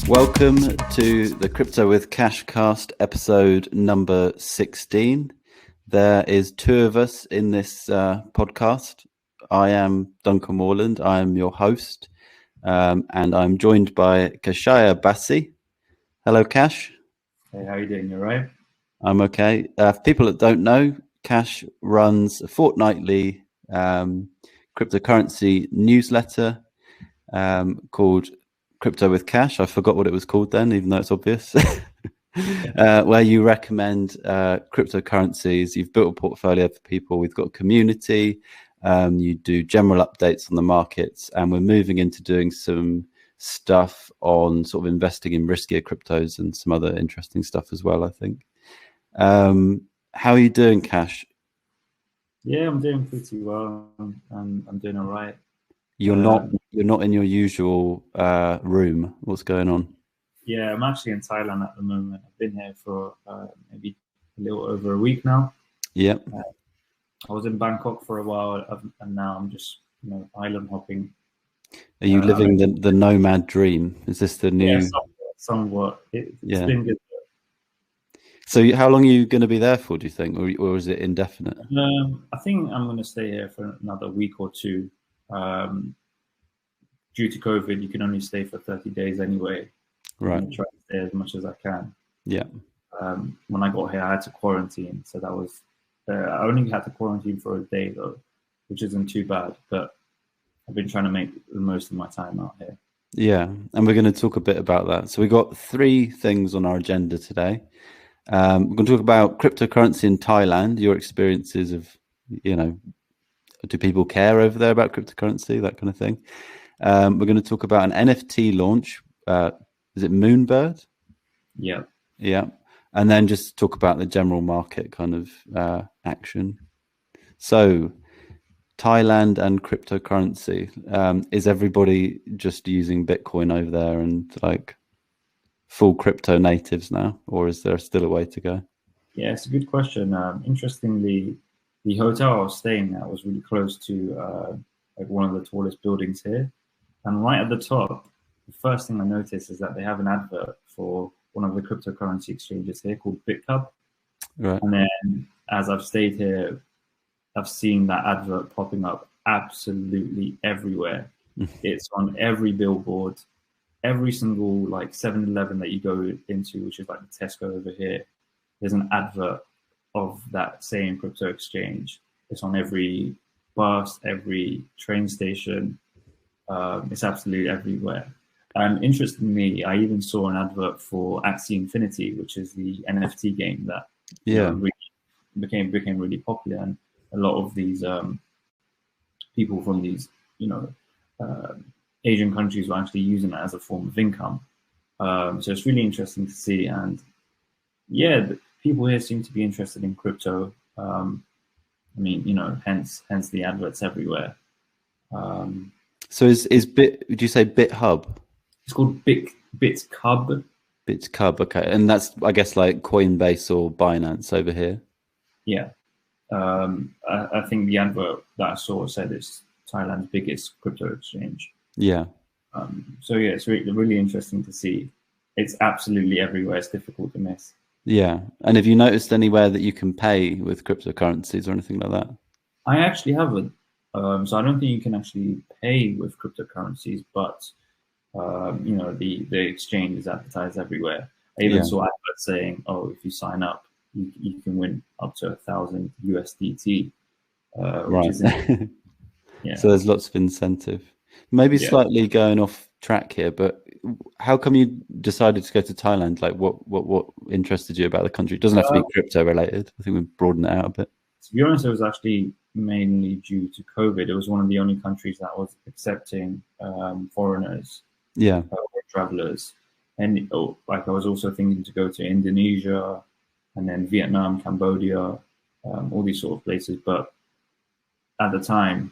Welcome to the Crypto with Kash Cast, episode number 16. There is two of us in this podcast. I am Duncan Morland. I am your host, and I'm joined by Kashaya Bassi. Hello, Kash. Hey, how are you doing? You all right? I'm okay. For people that don't know, Kash runs a fortnightly cryptocurrency newsletter called Crypto with Kash. I forgot what it was called then, even though it's obvious. Where you recommend cryptocurrencies. You've built a portfolio for people. We've got a community. You do general updates on the markets, and we're moving into doing some stuff on sort of investing in riskier cryptos and some other interesting stuff as well, I think. How are you doing, Kash? Yeah, I'm doing pretty well. I'm doing all right. You're not in your usual room. What's going on? Yeah, I'm actually in Thailand at the moment. I've been here for maybe a little over a week now. Yeah. I was in Bangkok for a while, and now I'm just island hopping. Are you living the nomad dream? Is this the new? Yeah, somewhat. It's been good. So how long are you going to be there for, do you think, or is it indefinite? I think I'm going to stay here for another week or two. Due to COVID, you can only stay for 30 days anyway. Right. I'm trying to stay as much as I can. Yeah. When I got here, I had to quarantine. So that was, I only had to quarantine for a day though, which isn't too bad. But I've been trying to make the most of my time out here. Yeah. And we're going to talk a bit about that. So we got three things on our agenda today. We're going to talk about cryptocurrency in Thailand, your experiences of, do people care over there about cryptocurrency, that kind of thing. We're going to talk about an NFT launch. Is it Moonbird? Yeah. Yeah. And then just talk about the general market kind of action. So Thailand and cryptocurrency. Is everybody just using Bitcoin over there and like full crypto natives now, or is there still a way to go? Yeah, it's a good question. Interestingly, the hotel I was staying at was really close to like one of the tallest buildings here. And right at the top, the first thing I noticed is that they have an advert for one of the cryptocurrency exchanges here called BitCub. Right. And then as I've stayed here, I've seen that advert popping up absolutely everywhere. It's on every billboard, every single like 7-Eleven that you go into, which is like the Tesco over here. There's an advert of that same crypto exchange. It's on every bus, every train station. It's absolutely everywhere. And interestingly, I even saw an advert for Axie Infinity, which is the NFT game that really became really popular. And a lot of these people from these, Asian countries were actually using it as a form of income. So it's really interesting to see. And yeah, people here seem to be interested in crypto. Hence the adverts everywhere. So is Bit? Would you say BitHub? It's called BitCub. BitCub, okay, and that's I guess like Coinbase or Binance over here. Yeah, I think the advert that I saw said it's Thailand's biggest crypto exchange. Yeah. So yeah, it's really interesting to see. It's absolutely everywhere. It's difficult to miss. Yeah, and have you noticed anywhere that you can pay with cryptocurrencies or anything like that? I actually haven't. So I don't think you can actually pay with cryptocurrencies, but the exchange is advertised everywhere. I even saw adverts saying, "Oh, if you sign up, you can win up to 1,000 USDT." Right. Which is, yeah. So there's lots of incentive. Maybe slightly going off track here, but how come you decided to go to Thailand? Like, what interested you about the country? It doesn't have to be crypto related. I think we've broadened it out a bit. To be honest, it was actually mainly due to COVID. It was one of the only countries that was accepting foreigners, or travelers. And I was also thinking to go to Indonesia, and then Vietnam, Cambodia, all these sort of places. But at the time,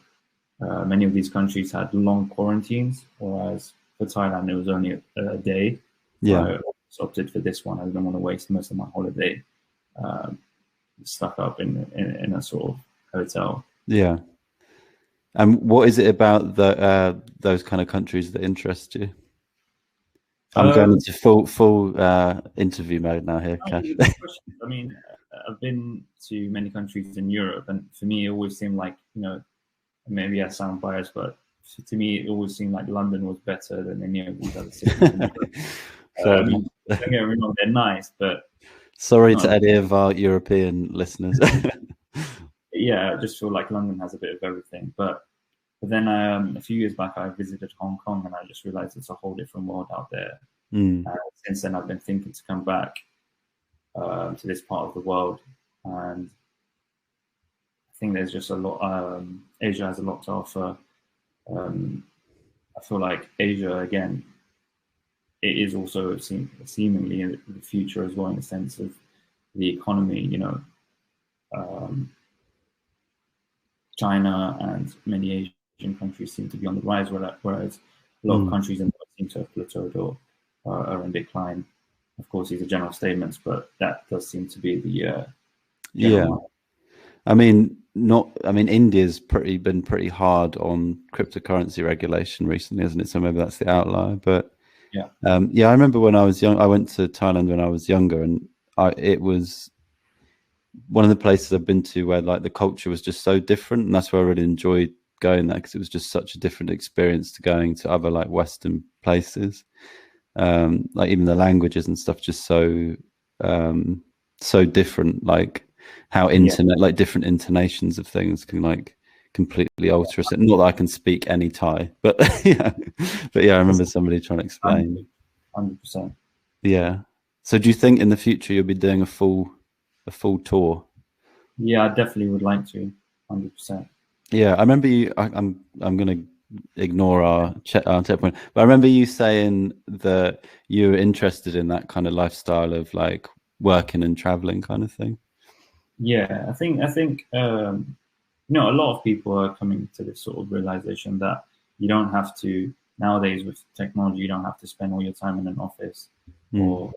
many of these countries had long quarantines, whereas for Thailand it was only a day. Yeah, I opted for this one. I didn't want to waste most of my holiday stuck up in a sort of hotel. Yeah. And what is it about those kind of countries that interest you? I'm going into full interview mode now here, Kash. I mean, I've been to many countries in Europe, and for me, it always seemed like, maybe I sound biased, but to me, it always seemed like London was better than any of these other cities in Europe. I mean, don't get me wrong, they're nice, but sorry to any of our European listeners. Yeah, I just feel like London has a bit of everything. But then a few years back, I visited Hong Kong, and I just realized it's a whole different world out there. Since then, I've been thinking to come back to this part of the world, and I think there's just a lot. Asia has a lot to offer. I feel like Asia, again, it is also seemingly in the future as well, in the sense of the economy. China and many Asian countries seem to be on the rise, whereas a lot of countries in the West seem to have plateaued or are in decline. Of course, these are general statements, but that does seem to be the I mean, India's been pretty hard on cryptocurrency regulation recently, isn't it? So maybe that's the outlier. But I remember when I was young, I went to Thailand when I was younger, and it was one of the places I've been to where like the culture was just so different, and that's why I really enjoyed going there, because it was just such a different experience to going to other like Western places. Like even the languages and stuff, just so different. Like how like different intonations of things can like completely alter us. Not that I can speak any Thai, but I remember somebody trying to explain. 100%. Yeah. So do you think in the future you'll be doing a full tour? Yeah, I definitely would like to. 100%. Yeah, I remember you. I'm going to ignore our check point, but I remember you saying that you were interested in that kind of lifestyle of like working and traveling kind of thing. Yeah, I think a lot of people are coming to this sort of realization that you don't have to, nowadays with technology, you don't have to spend all your time in an office, or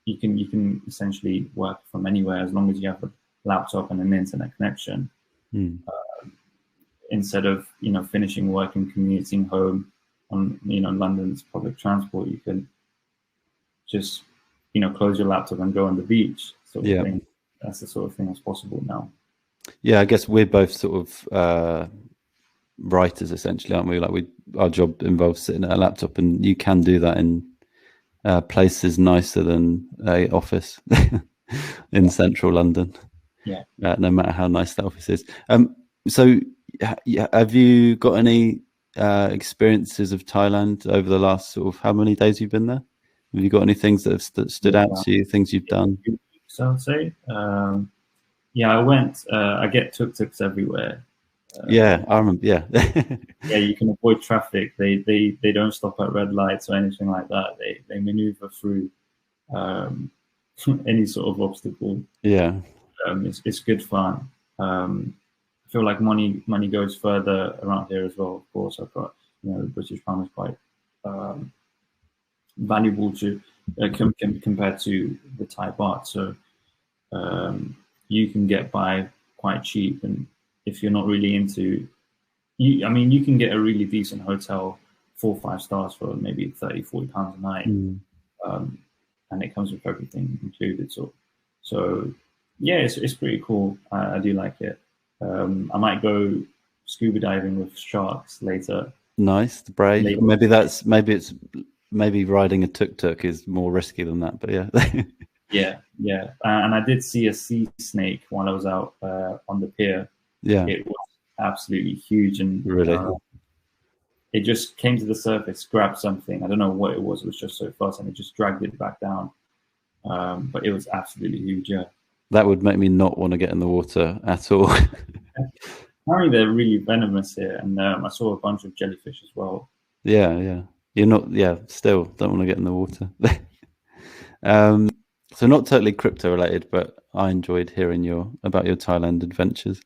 you can essentially work from anywhere as long as you have a laptop and an internet connection. Instead of finishing work and commuting home on London's public transport, you can just close your laptop and go on the beach, sort of thing. That's the sort of thing that's possible now. Yeah, I guess we're both sort of writers essentially, aren't we? Like our job involves sitting at a laptop, and you can do that in places nicer than a office in central London. No matter how nice that office is. So have you got any experiences of Thailand over the last sort of how many days you've been there? Have you got any things that have stood out to you, things you've done? So I'd say, I went, I get tuk-tuks everywhere. I remember, you can avoid traffic. They don't stop at red lights or anything like that. They maneuver through any sort of obstacle. It's good fun. I feel like money goes further around here as well. Of course, I've got the British pound is quite valuable to compared to the Thai baht. So you can get by quite cheap, and if you're not really into, you can get a really decent hotel, 4 or 5 stars for maybe 30-40 pounds a night, and it comes with everything included. So yeah, it's pretty cool. I do like it. I might go scuba diving with sharks later. Nice, brave. Maybe riding a tuk-tuk is more risky than that, but yeah. And I did see a sea snake while I was out on the pier. It was absolutely huge, and really, it just came to the surface, grabbed something. I don't know what it was. It was just so fast, and it just dragged it back down. But it was absolutely huge. Yeah. That would make me not want to get in the water at all. Apparently, they're really venomous here, and I saw a bunch of jellyfish as well. Yeah. You're not. Yeah, still don't want to get in the water. So not totally crypto related, but I enjoyed hearing about your Thailand adventures.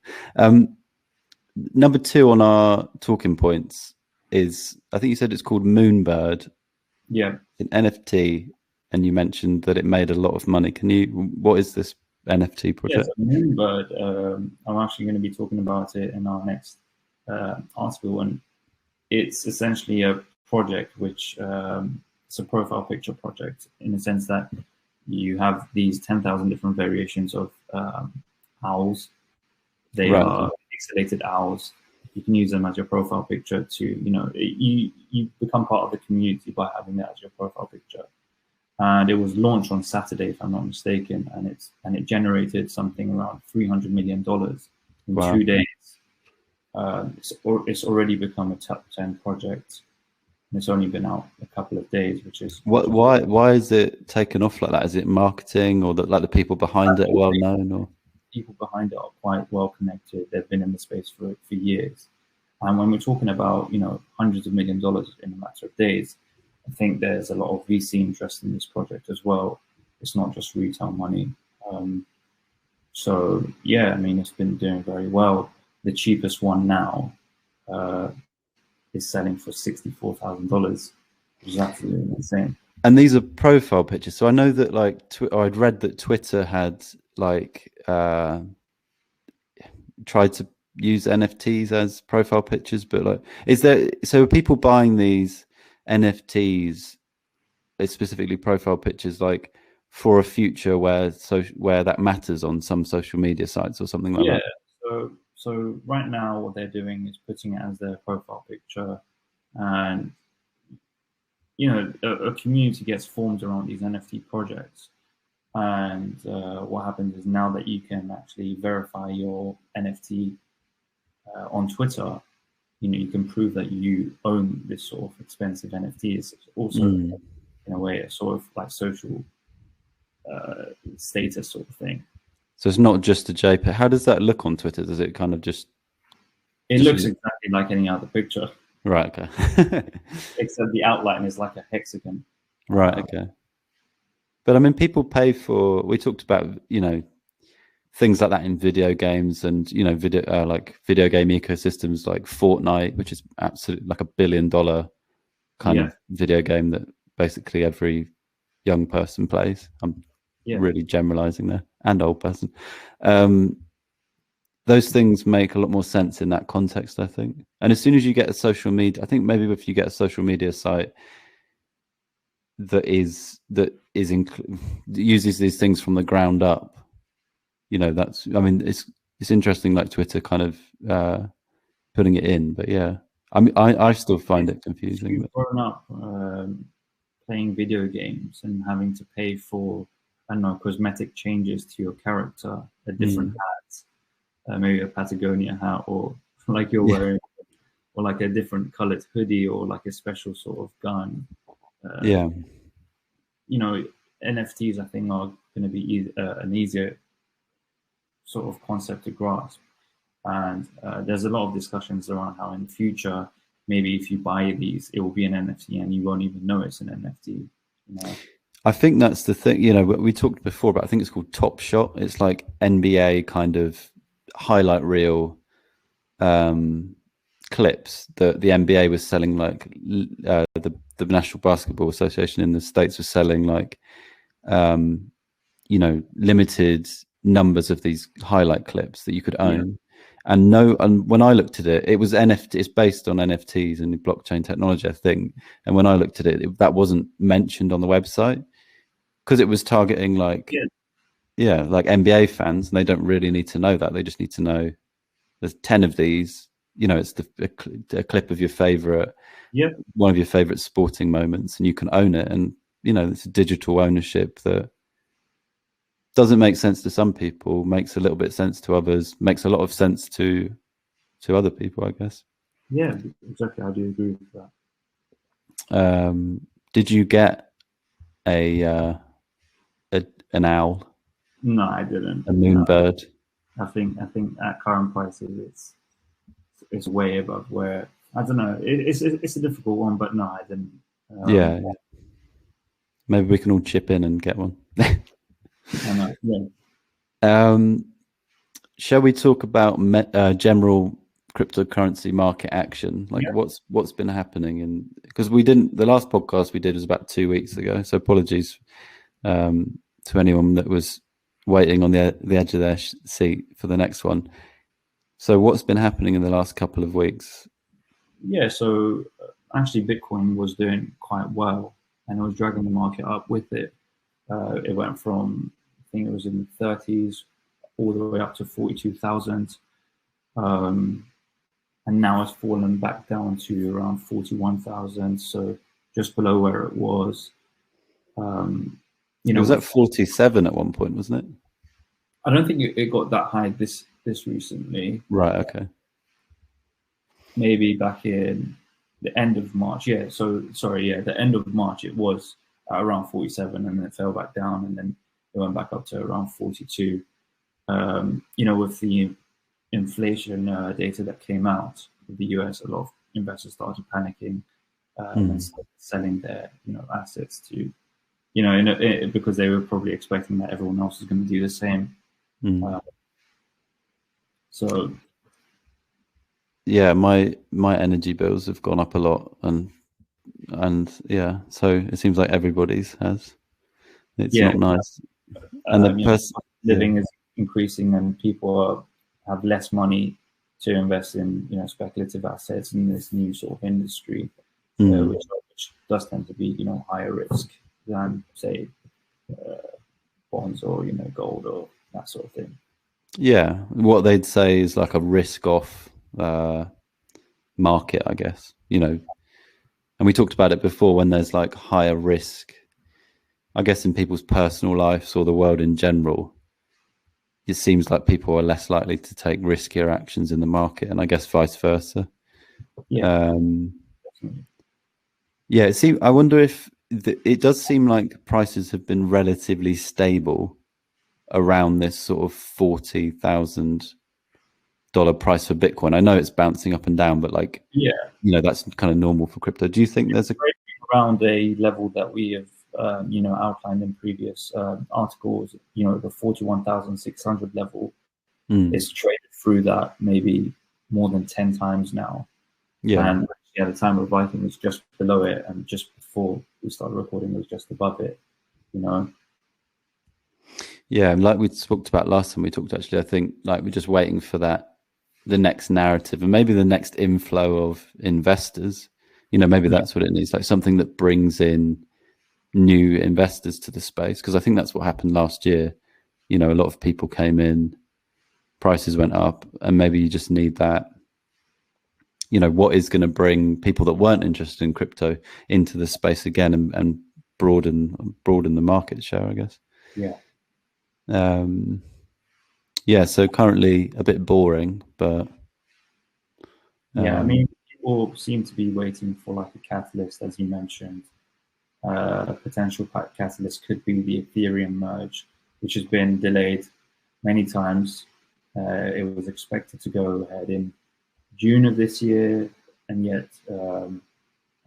Number 2 on our talking points is, I think you said it's called Moonbird. Yeah. An NFT, and you mentioned that it made a lot of money. What is this NFT project? Yes, Moonbird. I'm actually going to be talking about it in our next article, and it's essentially a project which it's a profile picture project in the sense that you have these 10,000 different variations of owls. They Right. are pixelated owls. You can use them as your profile picture to, you become part of the community by having that as your profile picture. And it was launched on Saturday, if I'm not mistaken, and it generated something around $300 million in Wow. 2 days. It's already become a top 10 project. And it's only been out a couple of days, which is why is it taken off like that? Is it marketing, or the people behind it are well known, or people behind it are quite well connected? They've been in the space for years. And when we're talking about, hundreds of $1 million in a matter of days, I think there's a lot of VC interest in this project as well. It's not just retail money. So yeah, I mean, it's been doing very well. The cheapest one now is selling for $64,000, which is absolutely insane. And these are profile pictures. So I know that I'd read that Twitter had tried to use NFTs as profile pictures, but are people buying these NFTs, specifically profile pictures, like for a future where that matters on some social media sites or something like that? Yeah. So right now, what they're doing is putting it as their profile picture, and a community gets formed around these NFT projects. And what happens is, now that you can actually verify your NFT on Twitter, you can prove that you own this sort of expensive NFT. It's also, in a way, a sort of like social status sort of thing. So it's not just a JPEG. How does that look on Twitter? Does it kind of just? It looks exactly like any other picture. Right. Okay. Except the outline is like a hexagon. Right. Okay. But I mean, people pay for. We talked about things like that in video games, and video video game ecosystems like Fortnite, which is absolutely like $1 billion kind of video game that basically every young person plays. I'm really generalizing there, and old person. Those things make a lot more sense in that context, I think. And as soon as you get a social media, I think maybe if you get a social media site that uses these things from the ground up, it's interesting, like Twitter kind of putting it in. But yeah, I mean, I still find it confusing. You've grown up playing video games and having to pay for, I don't know, cosmetic changes to your character, a different hat, maybe a Patagonia hat, or like you're wearing, or like a different colored hoodie, or like a special sort of gun. NFTs, I think, are going to be an easier sort of concept to grasp. And there's a lot of discussions around how in the future, maybe if you buy these, it will be an NFT and you won't even know it's an NFT. I think that's the thing. We talked before about, I think it's called Top Shot. It's like NBA kind of highlight reel clips that the NBA was selling, like the National Basketball Association in the States was selling, like limited numbers of these highlight clips that you could own. And when I looked at it, it was NFT. It's based on NFTs and blockchain technology, I think. And when I looked at it, that wasn't mentioned on the website because it was targeting like NBA fans, and they don't really need to know that. They just need to know there's 10 of these. It's a clip of your favorite, one of your favorite sporting moments, and you can own it. And it's a digital ownership that doesn't make sense to some people, makes a little bit sense to others, makes a lot of sense to other people, I guess. Yeah, exactly. I do agree with that. Did you get an owl? No, I didn't. A moonbird? No. I think at current prices, it's way above where, I don't know. It's a difficult one, but no, I didn't. Yeah. Maybe we can all chip in and get one. I know. Shall we talk about general cryptocurrency market action? Like what's been happening? Because the last podcast we did was about 2 weeks ago. So apologies to anyone that was waiting on the edge of their seat for the next one. So what's been happening in the last couple of weeks? Yeah, so actually Bitcoin was doing quite well. and it was dragging the market up with it. It went from, I think it was in the 30s all the way up to 42,000. And now it's fallen back down to around 41,000. So just below where it was. It was at 47 at one point, wasn't it? I don't think it got that high this recently. Right. Okay. Maybe back in the end of March. Yeah. So sorry. Yeah, the end of March it was around 47, and then it fell back down, and then it went back up to around 42. With the inflation data that came out of the US, a lot of investors started panicking and started selling their assets to because they were probably expecting that everyone else was going to do the same. So yeah, my energy bills have gone up a lot, and yeah, so it seems like everybody's has. It's not nice. And the living is increasing, and people have less money to invest in speculative assets in this new sort of industry, which does tend to be higher risk than say bonds or gold or that sort of thing. Yeah, what they'd say is like a risk-off market, I guess. And we talked about it before, when there's like higher risk, I guess, in people's personal lives or the world in general, it seems like people are less likely to take riskier actions in the market, and I guess vice versa. Yeah. Yeah. I wonder if it does seem like prices have been relatively stable around this sort of $40,000 price for Bitcoin. I know it's bouncing up and down, but that's kind of normal for crypto. Do you think there's around a level that we have outlined in previous articles? The 41,600 level is traded through that maybe more than 10 times now. Yeah. And at the time of writing, it was just below it, and just before we started recording, it was just above it. Yeah, and like we talked about last time we talked, actually, I think like we're just waiting for the next narrative, and maybe the next inflow of investors. Maybe that's what it needs, like something that brings in new investors to the space, because I think that's what happened last year. A lot of people came in, prices went up, and maybe you just need that. What is going to bring people that weren't interested in crypto into the space again, and broaden the market share, I guess. Yeah. So currently a bit boring, but I mean, people seem to be waiting for like a catalyst, as you mentioned. A potential catalyst could be the Ethereum merge, which has been delayed many times. It was expected to go ahead in June of this year, and yet an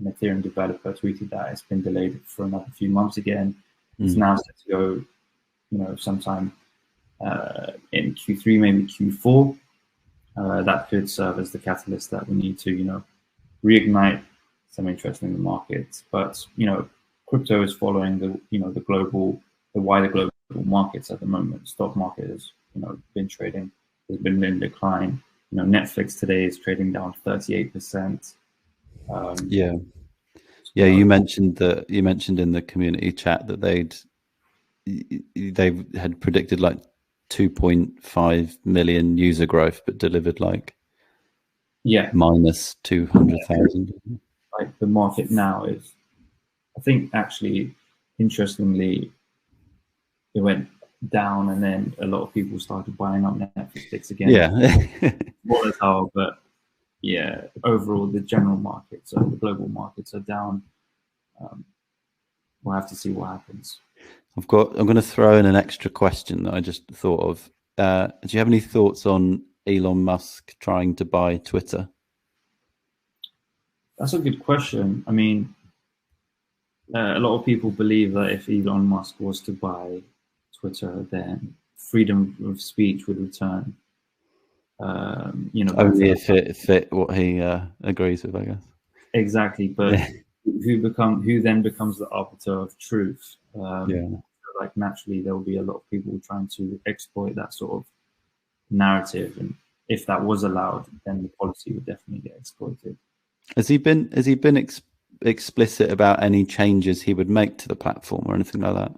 Ethereum developer tweeted that it's been delayed for another few months again. It's now set to go, sometime in Q3, maybe Q4. That could serve as the catalyst that we need to, reignite some interest in the markets. But crypto is following the wider global markets at the moment. Stock market has been trading, has been in decline. Netflix today is trading down 38%. You mentioned in the community chat that they had predicted like 2.5 million user growth, but delivered like minus 200,000. Like the market now is, I think actually, interestingly, it went down, and then a lot of people started buying up Netflix again. Yeah. Volatile, but yeah, overall the general markets, the global markets are down. We'll have to see what happens. I'm going to throw in an extra question that I just thought of. Do you have any thoughts on Elon Musk trying to buy Twitter? That's a good question. I mean, a lot of people believe that if Elon Musk was to buy Twitter, then freedom of speech would return. Only if it fit what he agrees with, I guess. Exactly, but who then becomes the arbiter of truth? Like naturally, there will be a lot of people trying to exploit that sort of narrative, and if that was allowed, then the policy would definitely get exploited. Has he been explicit about any changes he would make to the platform or anything like that?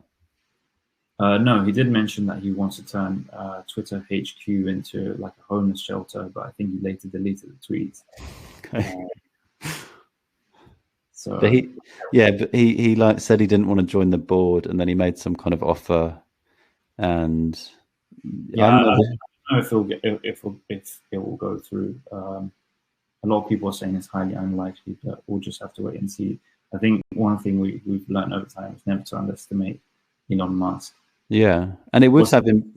No, he did mention that he wants to turn Twitter HQ into like a homeless shelter, but I think he later deleted the tweet. Okay. So, but he like said he didn't want to join the board, and then he made some kind of offer. And yeah, I don't know if it will go through. A lot of people are saying it's highly unlikely, but we'll just have to wait and see. I think one thing we've learned over time is never to underestimate Elon Musk. Yeah, and it would have him.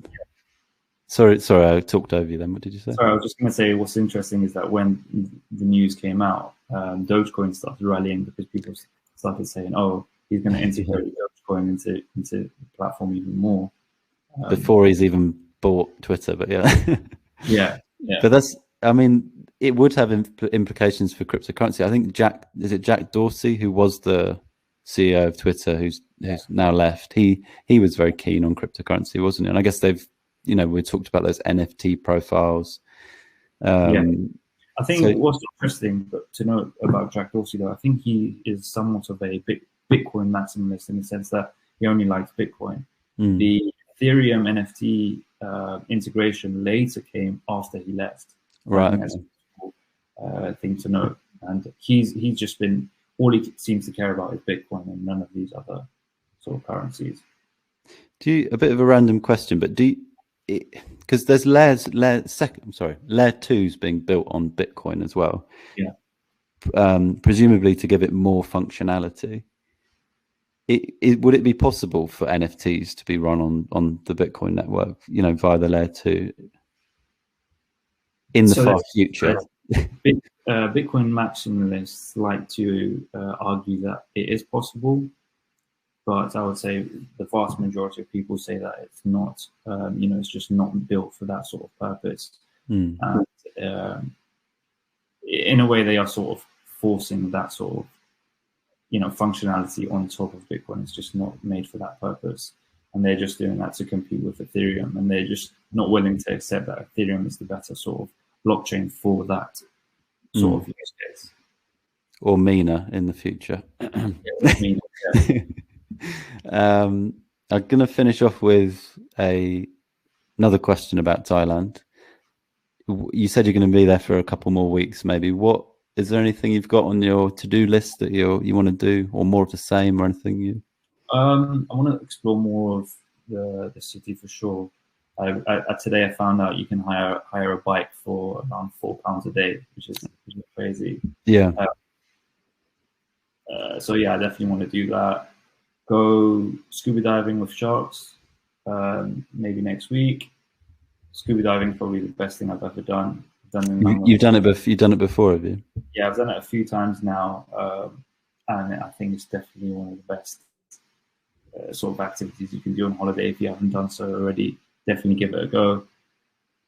Sorry, I talked over you then. What did you say? Sorry, I was just going to say what's interesting is that when the news came out, Dogecoin started rallying because people started saying, "Oh, he's going to integrate Dogecoin into the platform even more." Before he's even bought Twitter, but yeah. But I mean, it would have implications for cryptocurrency. I think Jack Dorsey, who was the CEO of Twitter, who's now left, he was very keen on cryptocurrency, wasn't he? And I guess we talked about those NFT profiles. I think what's interesting to note about Jack Dorsey, though, I think he is somewhat of a Bitcoin maximalist in the sense that he only likes Bitcoin. The Ethereum NFT integration later came after he left. Right. That's a thing to note. And he's just been, all he seems to care about is Bitcoin and none of these other sort of currencies. A bit of a random question, but because there's layer 2's being built on Bitcoin as well. Yeah. Presumably to give it more functionality. Would it be possible for NFTs to be run on the Bitcoin network, via the layer 2 in the far future? Bitcoin maximalists like to argue that it is possible, but I would say the vast majority of people say that it's not. It's just not built for that sort of purpose. And in a way, they are sort of forcing that sort of functionality on top of Bitcoin. It's just not made for that purpose, and they're just doing that to compete with Ethereum, and they're just not willing to accept that Ethereum is the better sort of blockchain for that sort of use case. Or Mina in the future. I'm going to finish off with another question about Thailand. You said you're going to be there for a couple more weeks, maybe. Is there anything you've got on your to-do list that you want to do, or more of the same, or anything? I want to explore more of the city for sure. Today I found out you can hire a bike for around £4 a day, which is crazy. Yeah. So yeah, I definitely want to do that. Go scuba diving with sharks, maybe next week. Scuba diving is probably the best thing I've ever done. You've done it before, have you? Yeah, I've done it a few times now, and I think it's definitely one of the best sort of activities you can do on holiday if you haven't done so already. Definitely give it a go,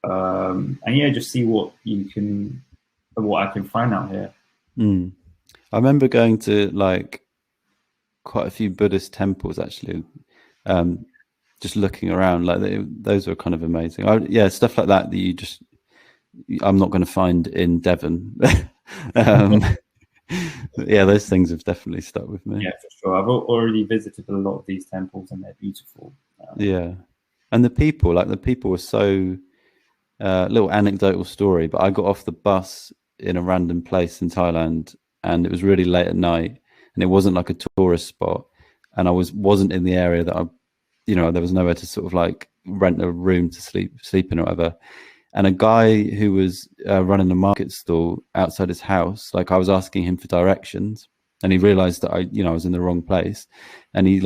and just see what I can find out here. I remember going to quite a few Buddhist temples actually, just looking around. Those were kind of amazing. Stuff like that I'm not going to find in Devon. Those things have definitely stuck with me. Yeah, for sure. I've already visited a lot of these temples, and they're beautiful. And the people were so. Little anecdotal story, but I got off the bus in a random place in Thailand, and it was really late at night, and it wasn't like a tourist spot, and I wasn't in the area that there was nowhere to sort of rent a room to sleep in or whatever. And a guy who was running a market stall outside his house, I was asking him for directions, and he realized that I was in the wrong place, and he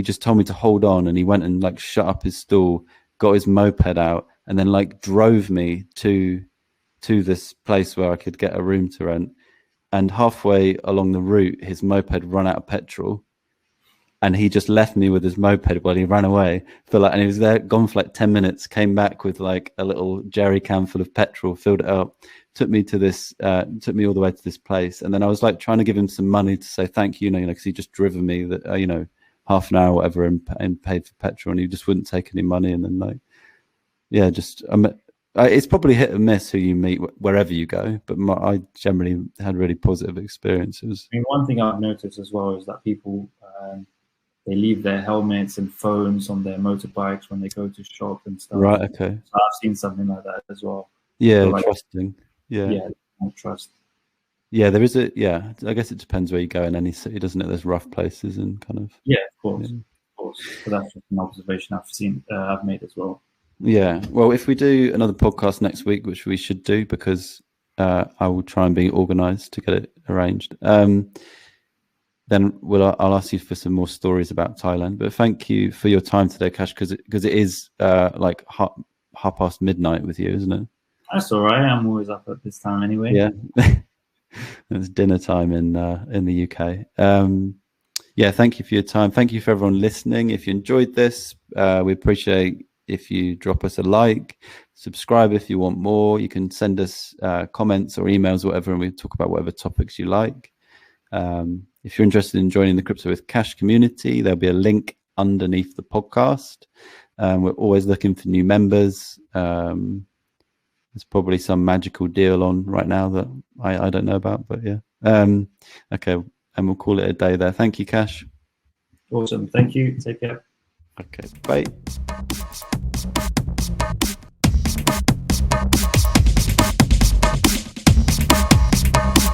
just told me to hold on, and he went and shut up his stall, got his moped out, and then drove me to this place where I could get a room to rent. And halfway along the route, his moped ran out of petrol, and he just left me with his moped while he ran away and he was gone for 10 minutes, came back with a little jerry can full of petrol, filled it up, took me all the way to this place. And then I was trying to give him some money to say thank you, because he just driven me half an hour or whatever and paid for petrol, and he just wouldn't take any money. And then It's probably hit and miss who you meet wherever you go, but I generally had really positive experiences. I mean, one thing I've noticed as well is that people they leave their helmets and phones on their motorbikes when they go to shop and stuff. Right. Okay. So I've seen something like that as well. Yeah. So, like, trusting. Yeah. Yeah. Don't trust. Yeah. There is a. Yeah. I guess it depends where you go in any city, doesn't it? There's rough places and kind of. Yeah, of course. Of course. So that's just an observation I've made as well. Yeah. Well, if we do another podcast next week, which we should do because I will try and be organised to get it arranged. Then I'll ask you for some more stories about Thailand. But thank you for your time today, Kash, because it is like half past midnight with you, isn't it? That's all right. I'm always up at this time anyway. Yeah. It's dinner time in the UK. Yeah, thank you for your time. Thank you for everyone listening. If you enjoyed this, we appreciate if you drop us a like, subscribe if you want more. You can send us comments or emails or whatever, and we talk about whatever topics you like. If you're interested in joining the Crypto with Kash community, there'll be a link underneath the podcast. We're always looking for new members. There's probably some magical deal on right now that I don't know about, but yeah. Okay, and we'll call it a day there. Thank you, Kash. Awesome. Thank you. Take care. Okay, bye.